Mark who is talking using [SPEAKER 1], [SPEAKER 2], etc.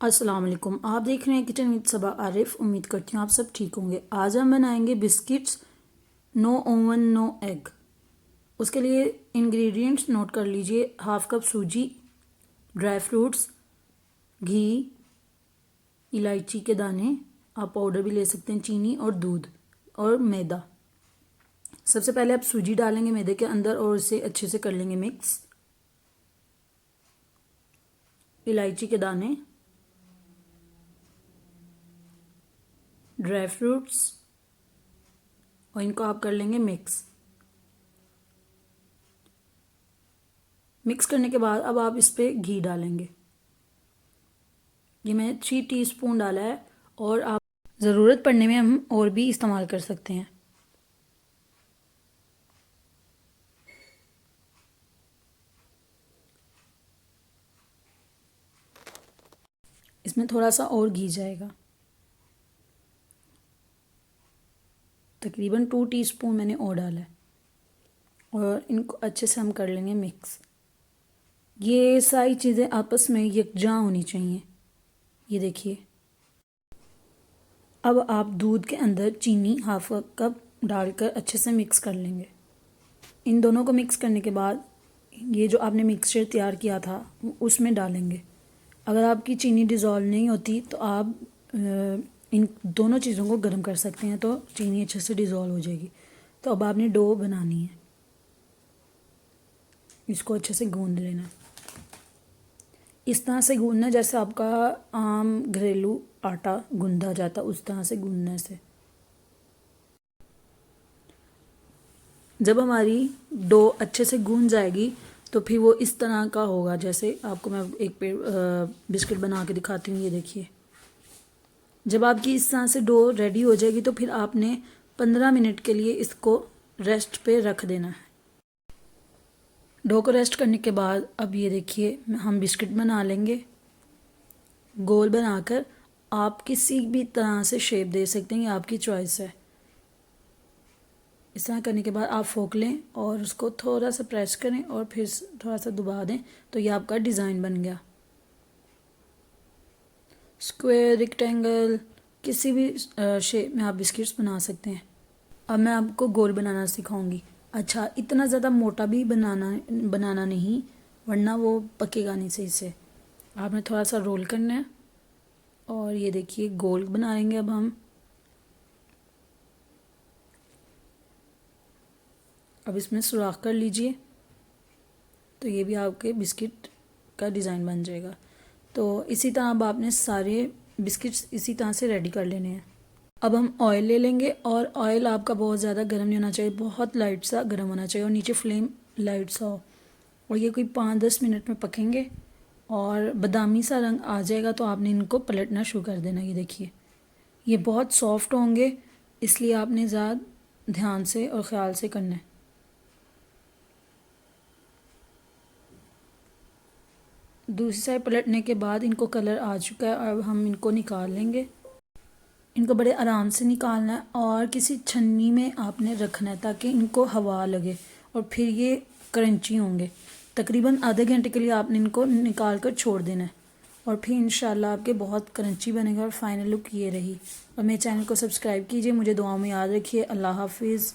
[SPEAKER 1] अस्सलाम वालेकुम। आप देख रहे हैं किचन विद सबा आरिफ। उम्मीद करती हूँ आप सब ठीक होंगे। आज हम बनाएंगे biscuits, no oven no egg. उसके लिए इंग्रेडिएंट्स नोट कर लीजिए। हाफ कप सूजी, ड्राई फ्रूट्स, घी, इलायची के दाने, आप पाउडर भी ले सकते हैं, चीनी और दूध और मैदा। सबसे पहले आप सूजी डालेंगे मैदे के अंदर और उसे अच्छे से कर लेंगे मिक्स। इलायची के दाने, ड्राई फ्रूट्स और इनको आप कर लेंगे मिक्स। मिक्स करने के बाद अब आप इस पर घी डालेंगे। ये मैंने 3 टीस्पून डाला है और आप ज़रूरत पड़ने में हम और भी इस्तेमाल कर सकते हैं। इसमें थोड़ा सा और घी जाएगा, तकरीबन 2 टीस्पून मैंने और डाला है और इनको अच्छे से हम कर लेंगे मिक्स। ये सारी चीज़ें आपस में यकजां होनी चाहिए। ये देखिए। अब आप दूध के अंदर चीनी हाफ कप डालकर अच्छे से मिक्स कर लेंगे। इन दोनों को मिक्स करने के बाद ये जो आपने मिक्सचर तैयार किया था उसमें डालेंगे। अगर आपकी चीनी डिज़ोल्व नहीं होती तो आप इन दोनों चीज़ों को गर्म कर सकते हैं, तो चीनी अच्छे से डिज़ोल्व हो जाएगी। तो अब आपने डो बनानी है, इसको अच्छे से गूंद लेना। इस तरह से गूंदना जैसे आपका आम घरेलू आटा गूंदा जाता, उस तरह से गूंदने से। जब हमारी डो अच्छे से गूंद जाएगी तो फिर वो इस तरह का होगा। जैसे आपको मैं एक बिस्किट बना के दिखाती हूँ। ये देखिए। जब आपकी इस तरह से डो रेडी हो जाएगी तो फिर आपने 15 मिनट के लिए इसको रेस्ट पे रख देना है। डो को रेस्ट करने के बाद अब ये देखिए हम बिस्किट बना लेंगे। गोल बनाकर आप किसी भी तरह से शेप दे सकते हैं, ये आपकी चॉइस है। इस तरह करने के बाद आप फोक लें और उसको थोड़ा सा प्रेस करें और फिर थोड़ा सा दबा दें तो ये आपका डिज़ाइन बन गया। स्क्वायर, रेक्टेंगल, किसी भी शेप में आप बिस्किट्स बना सकते हैं। अब मैं आपको गोल बनाना सिखाऊंगी। अच्छा, इतना ज़्यादा मोटा भी बनाना नहीं, वरना वो पकेगा नहीं सही से। आपने थोड़ा सा रोल करना है और ये देखिए गोल बनाएंगे अब हम। अब इसमें सुराख कर लीजिए तो ये भी आपके बिस्किट का डिज़ाइन बन जाएगा। तो इसी तरह अब आपने सारे बिस्किट्स इसी तरह से रेडी कर लेने हैं। अब हम ऑयल ले लेंगे और ऑयल आपका बहुत ज़्यादा गर्म नहीं होना चाहिए, बहुत लाइट सा गर्म होना चाहिए और नीचे फ्लेम लाइट सा हो। और ये कोई 5-10 मिनट में पकेंगे और बादामी सा रंग आ जाएगा तो आपने इनको पलटना शुरू कर देना। ये देखिए, ये बहुत सॉफ्ट होंगे, इसलिए आपने ज़्यादा ध्यान से और ख़्याल से करना है। दूसरी साइड पलटने के बाद इनको कलर आ चुका है। अब हम इनको निकाल लेंगे। इनको बड़े आराम से निकालना है और किसी छन्नी में आपने रखना है ताकि इनको हवा लगे और फिर ये क्रंची होंगे। तकरीबन आधे घंटे के लिए आपने इनको निकाल कर छोड़ देना है और फिर इंशाल्लाह आपके बहुत क्रंची बनेगा। और फाइनल लुक ये रही। और मेरे चैनल को सब्सक्राइब कीजिए, मुझे दुआओं में याद रखिए। अल्लाह हाफिज़।